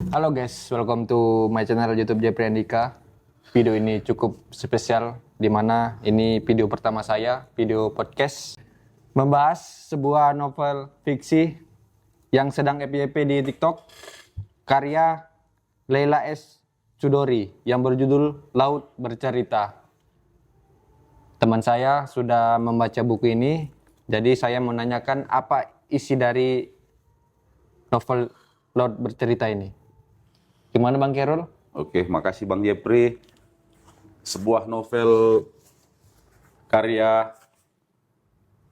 Halo guys, welcome to my channel YouTube Jepri Andika. Video ini cukup spesial, dimana ini video pertama saya, video podcast membahas sebuah novel fiksi yang sedang FYP di TikTok, karya Leila S. Chudori yang berjudul Laut Bercerita. Teman saya sudah membaca buku ini, jadi saya menanyakan apa isi dari novel Laut Bercerita ini. Gimana Bang Khairul? Oke, makasih Bang Jepri. Sebuah novel karya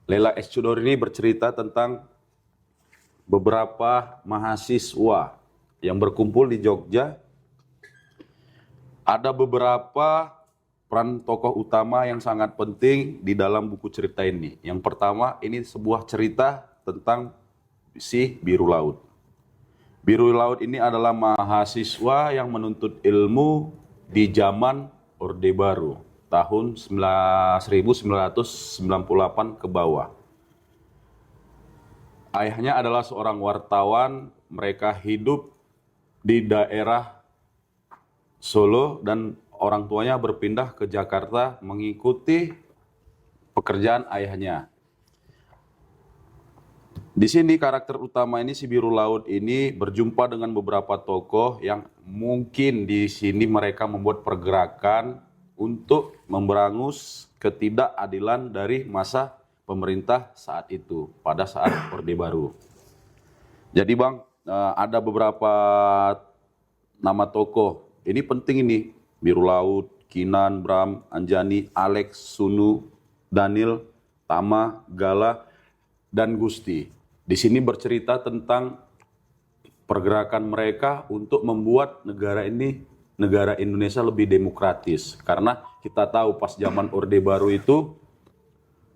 Leila S. Chudori ini bercerita tentang beberapa mahasiswa yang berkumpul di Jogja. Ada beberapa peran tokoh utama yang sangat penting di dalam buku cerita ini. Yang pertama, ini sebuah cerita tentang si Biru Laut. Biru Laut ini adalah mahasiswa yang menuntut ilmu di zaman Orde Baru, tahun 1998 ke bawah. Ayahnya adalah seorang wartawan, mereka hidup di daerah Solo dan orang tuanya berpindah ke Jakarta mengikuti pekerjaan ayahnya. Di sini karakter utama ini, si Biru Laut ini berjumpa dengan beberapa tokoh yang mungkin di sini mereka membuat pergerakan untuk memberangus ketidakadilan dari masa pemerintah saat itu, pada saat Orde Baru. Jadi Bang, ada beberapa nama tokoh. Ini penting ini, Biru Laut, Kinan, Bram, Anjani, Alex, Sunu, Daniel, Tama, Gala, dan Gusti. Di sini bercerita tentang pergerakan mereka untuk membuat negara ini, negara Indonesia lebih demokratis. Karena kita tahu pas zaman Orde Baru itu,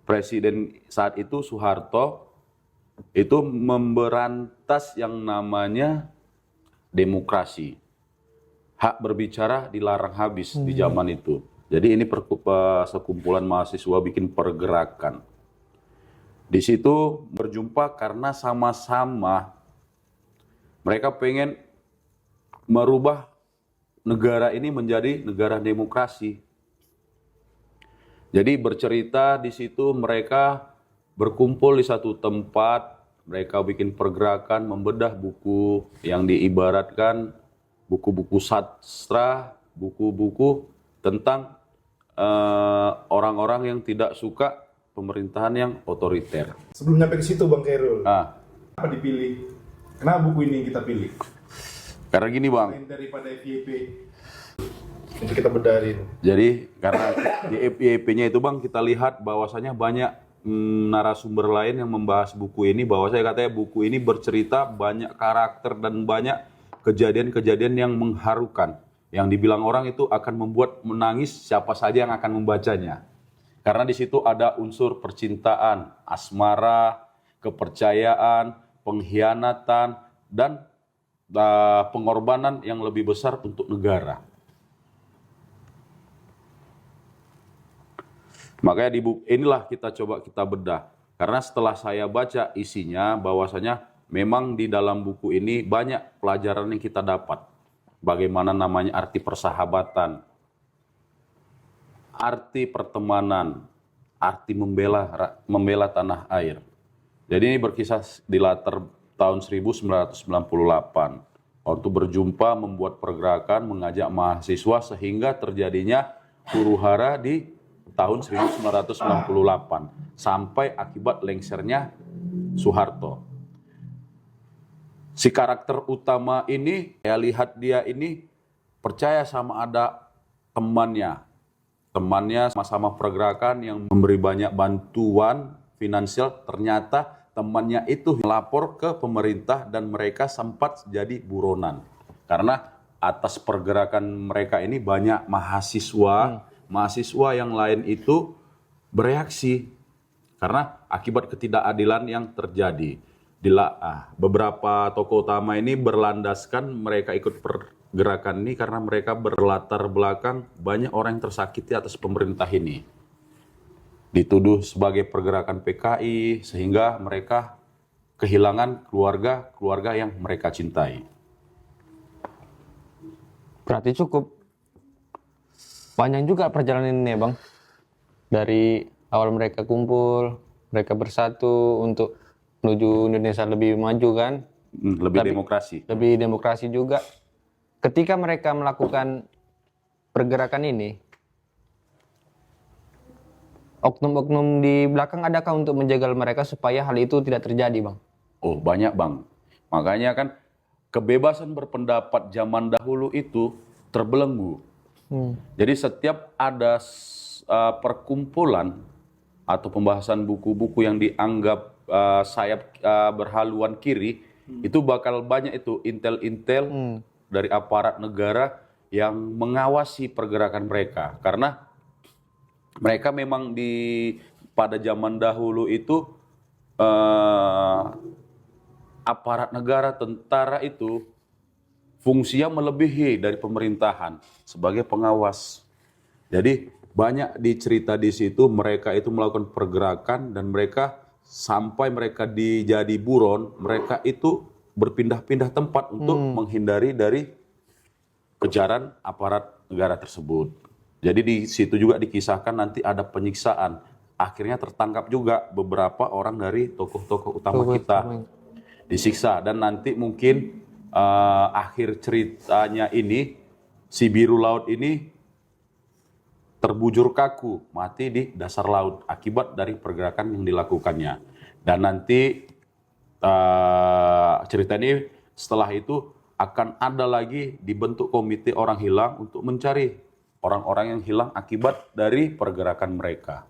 Presiden saat itu Soeharto itu memberantas yang namanya demokrasi. Hak berbicara dilarang habis di zaman itu. Jadi ini sekumpulan mahasiswa bikin pergerakan. Di situ berjumpa karena sama-sama mereka pengen merubah negara ini menjadi negara demokrasi. Jadi bercerita di situ mereka berkumpul di satu tempat, mereka bikin pergerakan, membedah buku yang diibaratkan buku-buku sastra, buku-buku tentang orang-orang yang tidak suka pemerintahan yang otoriter. Sebelum nyampe ke situ Bang Khairul, apa dipilih? Kenapa buku ini kita pilih? Karena gini Bang, Selain daripada FYP, untuk kita bedarin. jadi karena di FYP-nya itu Bang, kita lihat bahwasanya banyak narasumber lain yang membahas buku ini, bahwa saya katanya buku ini bercerita banyak karakter dan banyak kejadian-kejadian yang mengharukan, yang dibilang orang itu akan membuat menangis siapa saja yang akan membacanya. Karena di situ ada unsur percintaan, asmara, kepercayaan, pengkhianatan, dan pengorbanan yang lebih besar untuk negara. Makanya di buku inilah kita coba kita bedah. Karena setelah saya baca isinya, bahwasanya memang di dalam buku ini banyak pelajaran yang kita dapat. Bagaimana namanya arti persahabatan, arti pertemanan, arti membela tanah air. Jadi ini berkisah di latar tahun 1998. Waktu berjumpa membuat pergerakan, mengajak mahasiswa sehingga terjadinya huru-hara di tahun 1998 sampai akibat lengsernya Soeharto. Si karakter utama ini, saya lihat dia ini percaya sama ada temannya sama-sama pergerakan yang memberi banyak bantuan finansial. Ternyata temannya itu melapor ke pemerintah dan mereka sempat jadi buronan. Karena atas pergerakan mereka ini banyak mahasiswa yang lain itu bereaksi. Karena akibat ketidakadilan yang terjadi. Beberapa tokoh utama ini berlandaskan mereka ikut pergerakan ini karena mereka berlatar belakang banyak orang yang tersakiti atas pemerintah ini. Dituduh sebagai pergerakan PKI sehingga mereka kehilangan keluarga yang mereka cintai. Berarti cukup panjang juga perjalanan ini ya Bang. Dari awal mereka kumpul, mereka bersatu untuk menuju Indonesia lebih maju kan. Lebih demokrasi. Lebih demokrasi juga. Ketika mereka melakukan pergerakan ini, oknum-oknum di belakang adakah untuk menjaga mereka supaya hal itu tidak terjadi Bang? Oh banyak Bang. Makanya kan kebebasan berpendapat zaman dahulu itu terbelenggu. Jadi setiap ada perkumpulan atau pembahasan buku-buku yang dianggap sayap berhaluan kiri, itu bakal banyak itu intel-intel dari aparat negara yang mengawasi pergerakan mereka. Karena mereka memang pada zaman dahulu itu aparat negara, tentara itu fungsinya melebihi dari pemerintahan sebagai pengawas. Jadi banyak dicerita di situ mereka itu melakukan pergerakan dan mereka sampai mereka jadi buron, mereka itu berpindah-pindah tempat untuk menghindari dari kejaran aparat negara tersebut. Jadi di situ juga dikisahkan nanti ada penyiksaan. Akhirnya tertangkap juga beberapa orang dari tokoh-tokoh utama kita. Disiksa dan nanti mungkin akhir ceritanya ini si biru laut ini terbujur kaku mati di dasar laut akibat dari pergerakan yang dilakukannya. Dan nanti cerita ini setelah itu akan ada lagi dibentuk komite orang hilang untuk mencari orang-orang yang hilang akibat dari pergerakan mereka.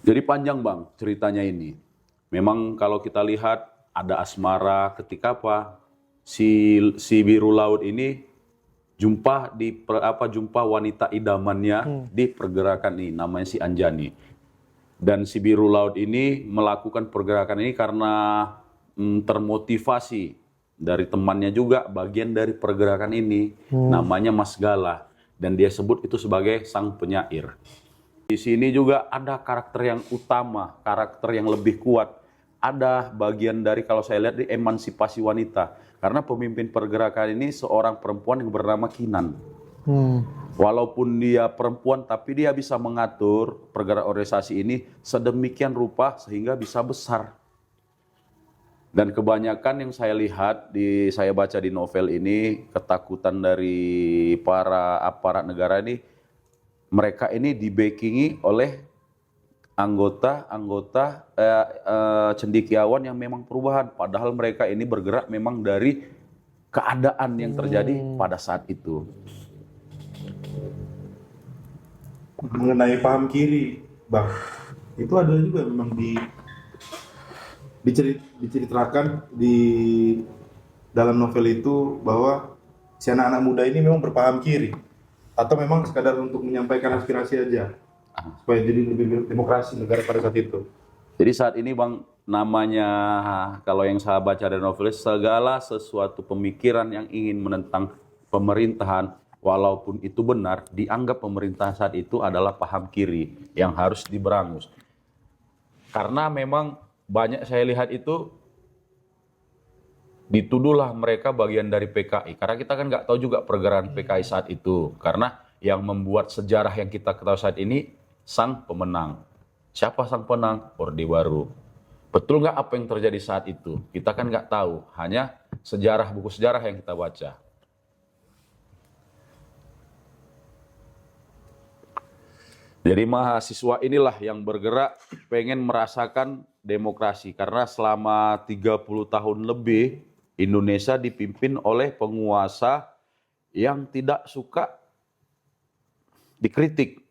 Jadi panjang Bang ceritanya ini. Memang kalau kita lihat ada asmara ketika si biru laut ini jumpa wanita idamannya di pergerakan ini namanya si Anjani. Dan si biru laut ini melakukan pergerakan ini karena termotivasi dari temannya juga bagian dari pergerakan ini namanya Mas Gala dan dia sebut itu sebagai sang penyair. Di sini juga ada karakter yang utama, karakter yang lebih kuat. Ada bagian dari kalau saya lihat di emansipasi wanita. Karena pemimpin pergerakan ini seorang perempuan yang bernama Kinan. Walaupun dia perempuan tapi dia bisa mengatur pergerakan organisasi ini sedemikian rupa sehingga bisa besar. Dan kebanyakan yang saya lihat, saya baca di novel ini, ketakutan dari para aparat negara ini, mereka ini dibackingi oleh anggota cendekiawan yang memang perubahan. Padahal mereka ini bergerak memang dari keadaan yang terjadi pada saat itu. Mengenai paham kiri, Bang, itu ada juga memang diceritakan di dalam novel itu bahwa si anak-anak muda ini memang berpaham kiri atau memang sekadar untuk menyampaikan aspirasi aja supaya jadi lebih demokrasi negara pada saat itu. Jadi saat ini Bang, namanya kalau yang saya baca dari novelis, segala sesuatu pemikiran yang ingin menentang pemerintahan walaupun itu benar, dianggap pemerintah saat itu adalah paham kiri yang harus diberangus. Karena memang banyak saya lihat itu dituduhlah mereka bagian dari PKI. Karena kita kan nggak tahu juga pergerakan PKI saat itu. Karena yang membuat sejarah yang kita ketahui saat ini sang pemenang. Siapa sang pemenang? Orde Baru. Betul nggak apa yang terjadi saat itu? Kita kan nggak tahu. Hanya sejarah, buku sejarah yang kita baca. Jadi mahasiswa inilah yang bergerak pengen merasakan demokrasi. Karena selama 30 tahun lebih Indonesia dipimpin oleh penguasa yang tidak suka dikritik.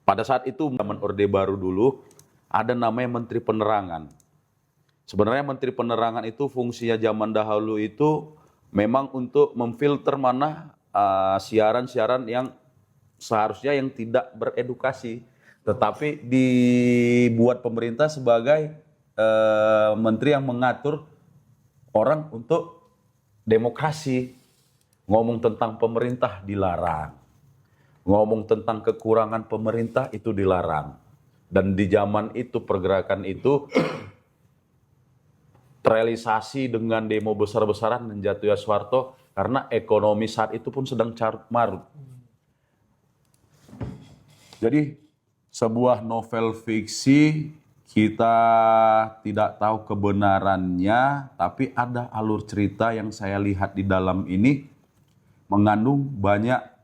Pada saat itu zaman Orde Baru dulu ada namanya Menteri Penerangan. Sebenarnya Menteri Penerangan itu fungsinya zaman dahulu itu memang untuk memfilter mana siaran-siaran yang seharusnya yang tidak beredukasi, tetapi dibuat pemerintah sebagai menteri yang mengatur orang untuk demokrasi. Ngomong tentang pemerintah dilarang, ngomong tentang kekurangan pemerintah itu dilarang. Dan di zaman itu pergerakan itu terrealisasi dengan demo besar-besaran dan jatuhnya Soeharto karena ekonomi saat itu pun sedang carut marut. Jadi sebuah novel fiksi kita tidak tahu kebenarannya, tapi ada alur cerita yang saya lihat di dalam ini mengandung banyak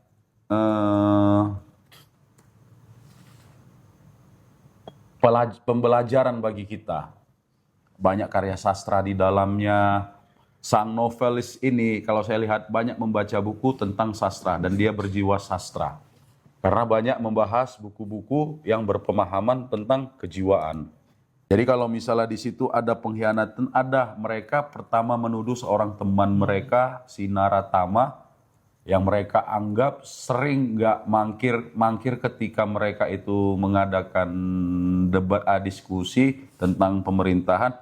pembelajaran bagi kita. Banyak karya sastra di dalamnya. Sang novelis ini kalau saya lihat banyak membaca buku tentang sastra dan dia berjiwa sastra. Karena banyak membahas buku-buku yang berpemahaman tentang kejiwaan. Jadi kalau misalnya di situ ada pengkhianatan, ada mereka pertama menuduh seorang teman mereka, si Naratama, yang mereka anggap sering nggak mangkir ketika mereka itu mengadakan debat diskusi tentang pemerintahan.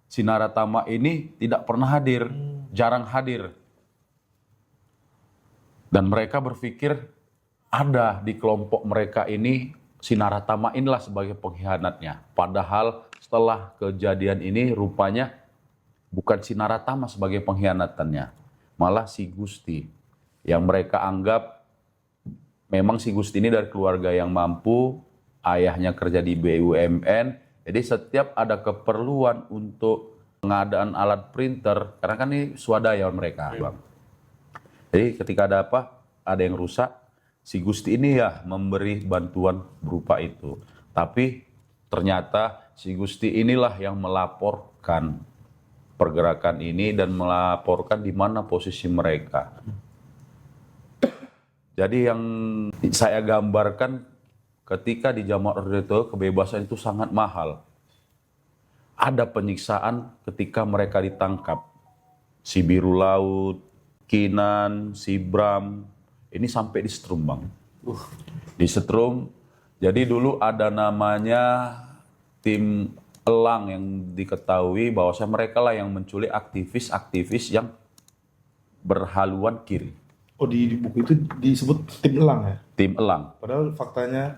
Si Naratama ini tidak pernah hadir, jarang hadir. Dan mereka berpikir ada di kelompok mereka ini si Naratama inilah sebagai pengkhianatnya. Padahal setelah kejadian ini rupanya bukan si Naratama sebagai pengkhianatannya, malah si Gusti. Yang mereka anggap memang si Gusti ini dari keluarga yang mampu, ayahnya kerja di BUMN, jadi setiap ada keperluan untuk pengadaan alat printer, karena kan ini swadaya mereka, Bang. Jadi ketika ada apa, ada yang rusak, si Gusti ini ya memberi bantuan berupa itu. Tapi ternyata si Gusti inilah yang melaporkan pergerakan ini dan melaporkan di mana posisi mereka. Jadi yang saya gambarkan ketika di zaman Orde Baru kebebasan itu sangat mahal. Ada penyiksaan ketika mereka ditangkap. Si Biru Laut, Kinan, si Bram, ini sampai disetrum, Bang. Disetrum. Jadi dulu ada namanya tim elang yang diketahui bahwasanya mereka lah yang menculik aktivis-aktivis yang berhaluan kiri. Oh, di buku itu disebut tim elang ya? Tim elang. Padahal faktanya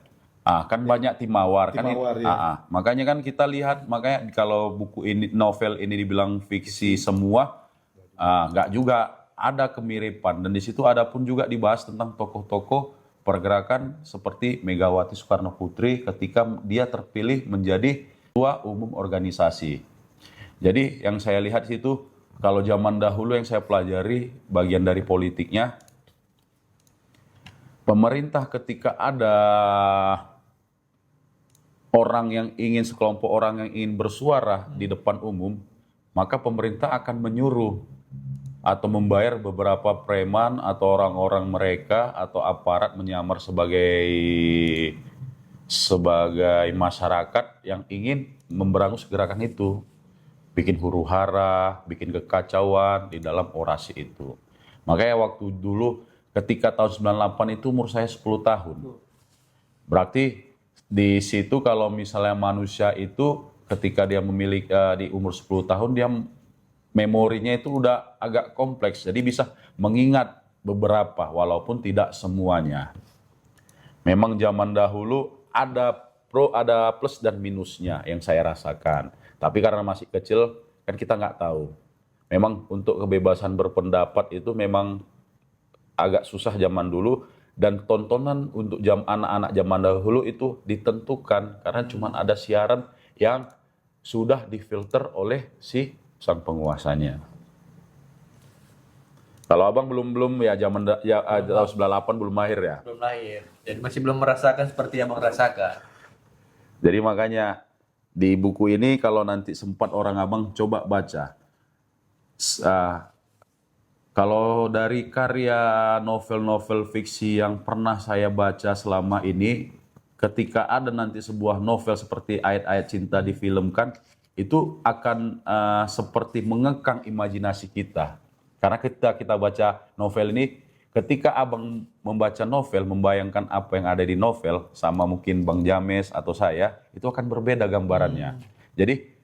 Kan banyak tim mawar kan. ya. Makanya kan kita lihat, makanya kalau buku ini, novel ini dibilang fiksi semua, nggak juga, ada kemiripan. Dan di situ ada pun juga dibahas tentang tokoh-tokoh pergerakan seperti Megawati Soekarno Putri ketika dia terpilih menjadi ketua umum organisasi. Jadi yang saya lihat di situ, kalau zaman dahulu yang saya pelajari bagian dari politiknya, pemerintah ketika ada sekelompok orang yang ingin bersuara di depan umum, maka pemerintah akan menyuruh atau membayar beberapa preman atau orang-orang mereka atau aparat menyamar sebagai masyarakat yang ingin memberangus gerakan itu. Bikin huru-hara, bikin kekacauan di dalam orasi itu. Makanya waktu dulu ketika tahun 98 itu umur saya 10 tahun. Berarti di situ kalau misalnya manusia itu ketika dia memiliki di umur 10 tahun dia memorinya itu udah agak kompleks. Jadi bisa mengingat beberapa walaupun tidak semuanya. Memang zaman dahulu ada plus dan minusnya yang saya rasakan. Tapi karena masih kecil kan kita nggak tahu. Memang untuk kebebasan berpendapat itu memang agak susah zaman dulu, dan tontonan untuk anak-anak zaman dahulu itu ditentukan karena cuma ada siaran yang sudah difilter oleh si sang penguasanya. Kalau abang belum ya tahun 98 belum lahir ya. Belum lahir, jadi masih belum merasakan seperti yang abang rasakan. Jadi makanya di buku ini kalau nanti sempat orang abang coba baca. Kalau dari karya novel-novel fiksi yang pernah saya baca selama ini, ketika ada nanti sebuah novel seperti Ayat-Ayat Cinta difilmkan, itu akan seperti mengekang imajinasi kita. Karena kita baca novel ini, ketika abang membaca novel, membayangkan apa yang ada di novel, sama mungkin Bang James atau saya, itu akan berbeda gambarannya. Jadi,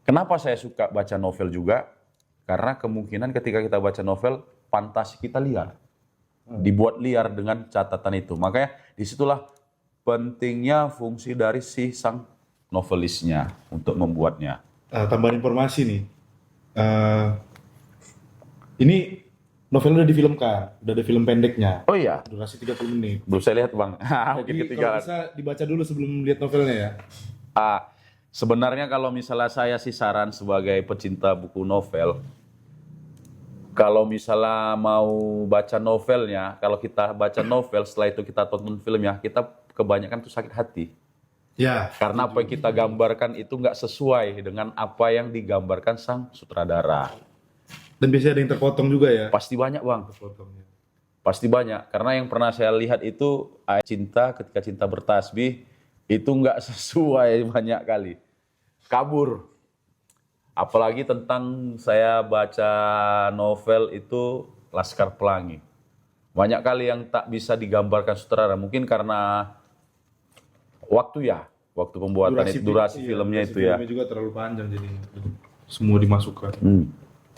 kenapa saya suka baca novel juga? Karena kemungkinan ketika kita baca novel, fantasi kita liar. Dibuat liar dengan catatan itu. Makanya disitulah pentingnya fungsi dari si sang novelisnya untuk membuatnya. tambahan informasi nih. Ini novel udah difilmkan, udah ada film pendeknya, Oh iya, durasi 30 menit. belum saya lihat bang. Mungkin Jadi kalau ketinggalan. bisa dibaca dulu sebelum lihat novelnya ya. Sebenarnya kalau misalnya saya sih saran sebagai pecinta buku novel, kalau misalnya mau baca novelnya, kalau kita baca novel setelah itu kita tonton filmnya, kita kebanyakan tuh sakit hati. Ya. Karena apa yang kita gambarkan itu nggak sesuai dengan apa yang digambarkan sang sutradara. Dan biasanya ada yang terpotong juga ya. Pasti banyak bang, Terpotongnya. pasti banyak. Karena yang pernah saya lihat itu ayat cinta ketika cinta bertasbih itu nggak sesuai banyak kali. Kabur. Apalagi tentang saya baca novel itu Laskar Pelangi. Banyak kali yang tak bisa digambarkan sutradara. Mungkin karena waktu ya, waktu pembuatan itu, durasi filmnya itu ya. Filmnya juga terlalu panjang jadi semua dimasukkan.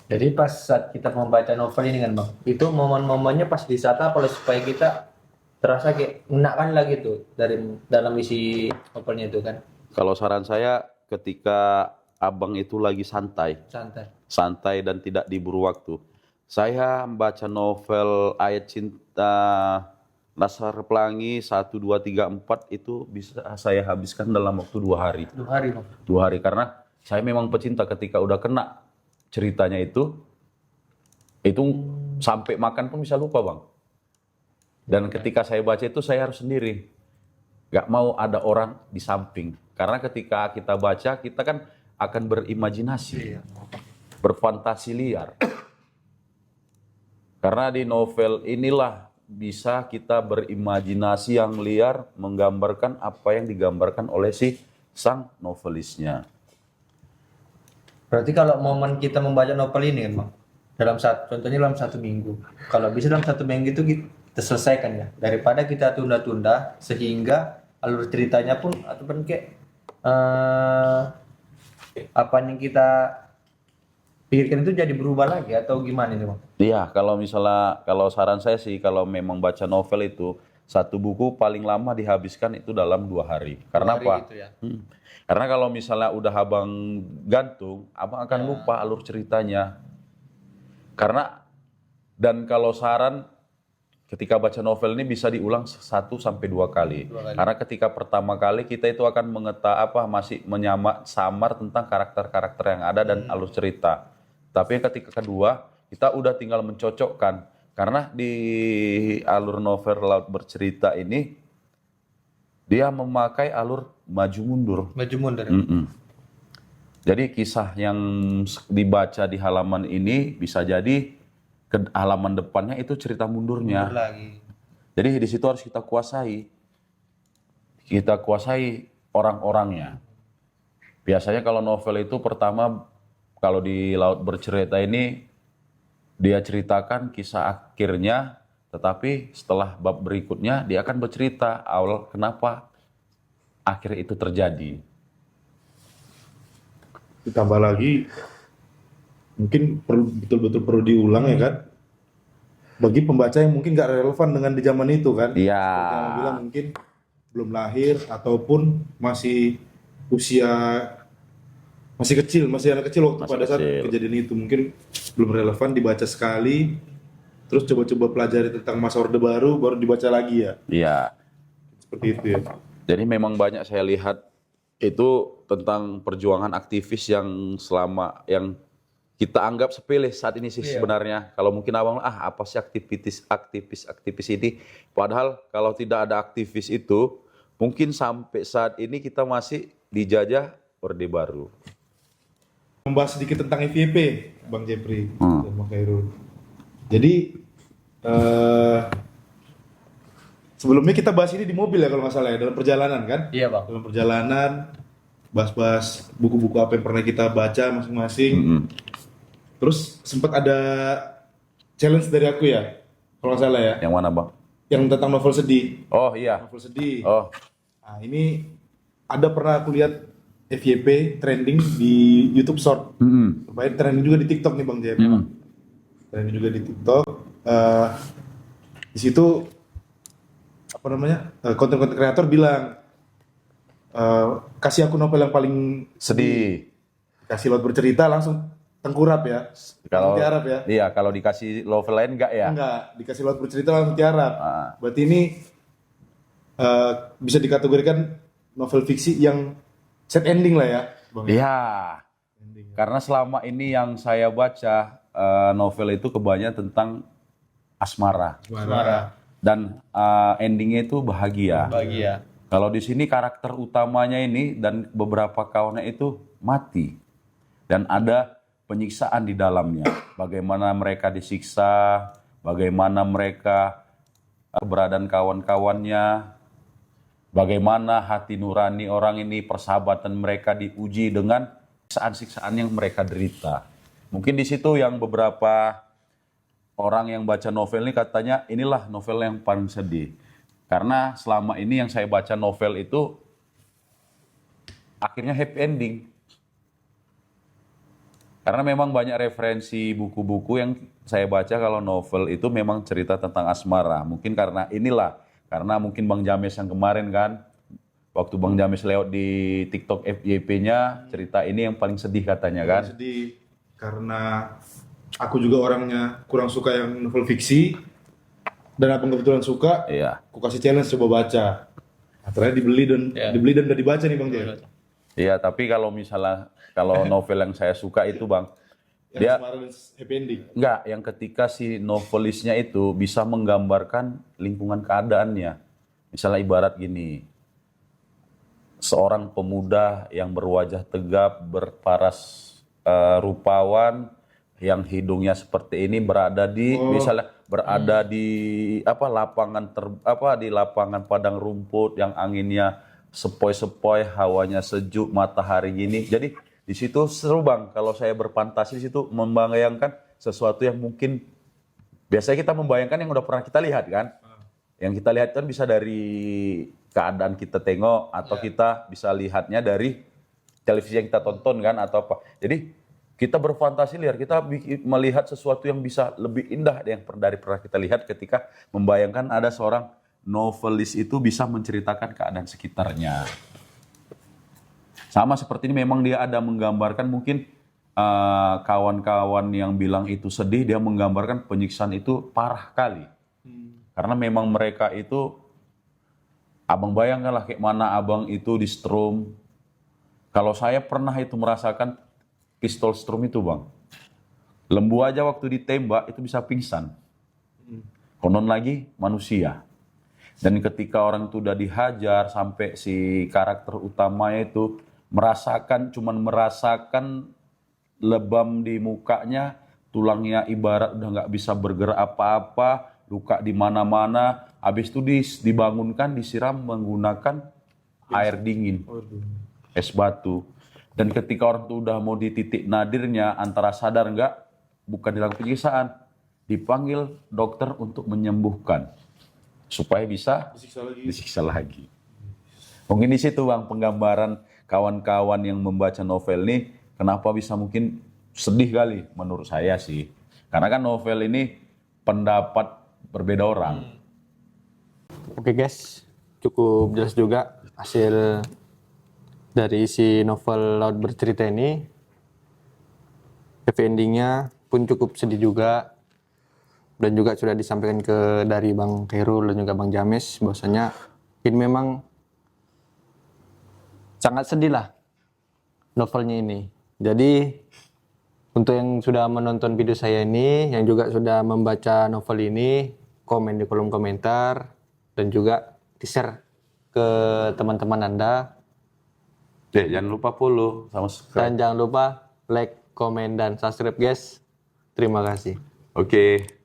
Jadi pas saat kita membaca novel ini kan bang, itu momen-momennya pas di saat apa supaya kita terasa kayak enakan lagi tuh dari dalam isi novelnya itu kan, Kalau saran saya ketika abang itu lagi santai dan tidak diburu waktu. Saya membaca novel Ayat Cinta Laskar Pelangi 1, 2, 3, 4 itu bisa saya habiskan dalam waktu 2 hari. 2 hari bang. 2 hari karena saya memang pecinta ketika udah kena ceritanya itu sampai makan pun bisa lupa bang. Dan ketika saya baca itu saya harus sendiri. Gak mau ada orang di samping. Karena ketika kita baca kita kan akan berimajinasi. Berfantasi liar. Karena di novel inilah bisa kita berimajinasi yang liar menggambarkan apa yang digambarkan oleh si sang novelisnya. Berarti kalau momen kita membaca novel ini kan bang, contohnya dalam 1 minggu, kalau bisa dalam 1 minggu itu kita selesaikan ya, daripada kita tunda-tunda sehingga alur ceritanya pun ataupun kayak apa yang kita pikirkan itu jadi berubah lagi atau gimana itu bang? Iya, kalau saran saya sih kalau memang baca novel itu 1 buku paling lama dihabiskan itu dalam 2 hari. Karena 2 hari apa? gitu ya? Karena kalau misalnya udah abang gantung, abang akan lupa alur ceritanya. Dan kalau saran ketika baca novel ini bisa diulang 1 sampai 2 kali. Karena ketika pertama kali kita itu akan masih samar tentang karakter-karakter yang ada dan alur cerita. Tapi ketika kedua kita udah tinggal mencocokkan. Karena di alur novel Laut Bercerita ini dia memakai alur maju mundur. Maju mundur. Jadi kisah yang dibaca di halaman ini bisa jadi ke halaman depannya itu cerita mundurnya. Mundur lagi. Jadi di situ harus kita kuasai. Kita kuasai orang-orangnya. Biasanya kalau novel itu pertama kalau di Laut Bercerita ini dia ceritakan kisah akhirnya, tetapi setelah bab berikutnya dia akan bercerita awal kenapa akhir itu terjadi. Ditambah lagi mungkin betul-betul perlu diulang ya kan, bagi pembaca yang mungkin nggak relevan dengan di zaman itu kan. Iya. Seperti yang bilang mungkin belum lahir ataupun masih kecil, masih anak kecil waktu Masih pada saat kecil. kejadian itu, mungkin belum relevan dibaca sekali, terus coba-coba pelajari tentang masa Orde Baru baru dibaca lagi ya. Iya. Seperti itu ya. Jadi memang banyak saya lihat itu tentang perjuangan aktivis yang kita anggap sepele saat ini sih sebenarnya. Kalau mungkin abang apa sih aktivis ini? Padahal kalau tidak ada aktivis itu, mungkin sampai saat ini kita masih dijajah Orde Baru. Membahas sedikit tentang FYP, Bang Jepri dan Bang Khairul. Jadi sebelumnya kita bahas ini di mobil ya kalau nggak salah ya, dalam perjalanan kan? Iya bang. Dalam perjalanan bahas-bahas buku-buku apa yang pernah kita baca masing-masing. Terus sempat ada challenge dari aku ya, kalau nggak salah ya, Yang mana bang? yang tentang novel sedih. Oh iya. Novel sedih. Oh Nah ini ada pernah aku lihat FYP trending di YouTube Short. Lumayan trending juga di TikTok nih Bang Jep. Trending juga di TikTok. Di situ konten-konten kreator bilang kasih aku novel yang paling sedih. kasih lot bercerita langsung tengkurap ya. Kalau Langsung tiarap ya. Iya, kalau dikasih novel lain enggak ya? Enggak, dikasih lot bercerita langsung tiarap. Ah. Berarti ini bisa dikategorikan novel fiksi yang set ending lah ya, Bang. Iya. Karena selama ini yang saya baca novel itu kebanyakan tentang asmara. Asmara. Dan endingnya itu bahagia. Bahagia. Kalau di sini karakter utamanya ini dan beberapa kawannya itu mati. Dan ada penyiksaan di dalamnya. Bagaimana mereka disiksa, bagaimana mereka keberadaan kawan-kawannya, bagaimana hati nurani orang ini, persahabatan mereka diuji dengan siksaan-siksaan yang mereka derita. Mungkin di situ yang beberapa orang yang baca novel ini katanya inilah novel yang paling sedih. Karena selama ini yang saya baca novel itu akhirnya happy ending. Karena memang banyak referensi buku-buku yang saya baca kalau novel itu memang cerita tentang asmara. Mungkin karena inilah, karena mungkin Bang James yang kemarin kan, waktu Bang James lewat di TikTok FYP-nya, cerita ini yang paling sedih katanya kan. Sedih karena aku juga orangnya kurang suka yang novel fiksi dan abang kebetulan suka. Iya. Aku kasih challenge coba baca. Nah, ternyata dibeli dan udah dibaca nih Bang Jaya. Iya, tapi kalau misalnya kalau novel yang saya suka itu Bang, Yang dia kemarin happy ending. enggak, yang ketika si novelisnya itu bisa menggambarkan lingkungan keadaannya. Misalnya ibarat gini, seorang pemuda yang berwajah tegap, berparas rupawan, yang hidungnya seperti ini berada di misalnya berada di di lapangan padang rumput yang anginnya sepoi-sepoi, hawanya sejuk, matahari gini. Jadi di situ seru Bang, kalau saya berfantasi di situ membayangkan sesuatu yang mungkin biasanya kita membayangkan yang udah pernah kita lihat kan. Yang kita lihat kan bisa dari keadaan kita tengok atau kita bisa lihatnya dari televisi yang kita tonton kan atau apa. Jadi kita berfantasi liar, kita melihat sesuatu yang bisa lebih indah dari pernah kita lihat ketika membayangkan ada seorang novelis itu bisa menceritakan keadaan sekitarnya. Sama seperti ini memang dia ada menggambarkan mungkin kawan-kawan yang bilang itu sedih, dia menggambarkan penyiksaan itu parah kali. Karena memang mereka itu, abang bayangkanlah kayak mana abang itu di strum. Kalau saya pernah itu merasakan pistol strum itu Bang. Lembu aja waktu ditembak itu bisa pingsan. Konon lagi manusia. Dan ketika orang itu udah dihajar sampai si karakter utamanya itu cuman merasakan lebam di mukanya, tulangnya ibarat udah nggak bisa bergerak apa-apa, luka di mana-mana, habis itu dibangunkan disiram menggunakan air dingin, es batu. Dan ketika orang itu udah mau di titik nadirnya antara sadar nggak, bukan dilakukan penyiksaan, dipanggil dokter untuk menyembuhkan supaya bisa disiksa lagi. Mungkin di situ Bang penggambaran kawan-kawan yang membaca novel ini kenapa bisa mungkin sedih kali menurut saya sih. Karena kan novel ini pendapat berbeda orang. Oke guys, cukup jelas juga hasil dari isi novel Laut Bercerita ini. Happy endingnya pun cukup sedih juga. Dan juga sudah disampaikan dari Bang Khairul dan juga Bang James bahwasanya ini memang sangat sedih lah novelnya ini. Jadi untuk yang sudah menonton video saya ini, yang juga sudah membaca novel ini, komen di kolom komentar dan juga di-share ke teman-teman Anda. Jangan lupa follow sama subscribe. Dan jangan lupa like, komen, dan subscribe guys. Terima kasih. Oke.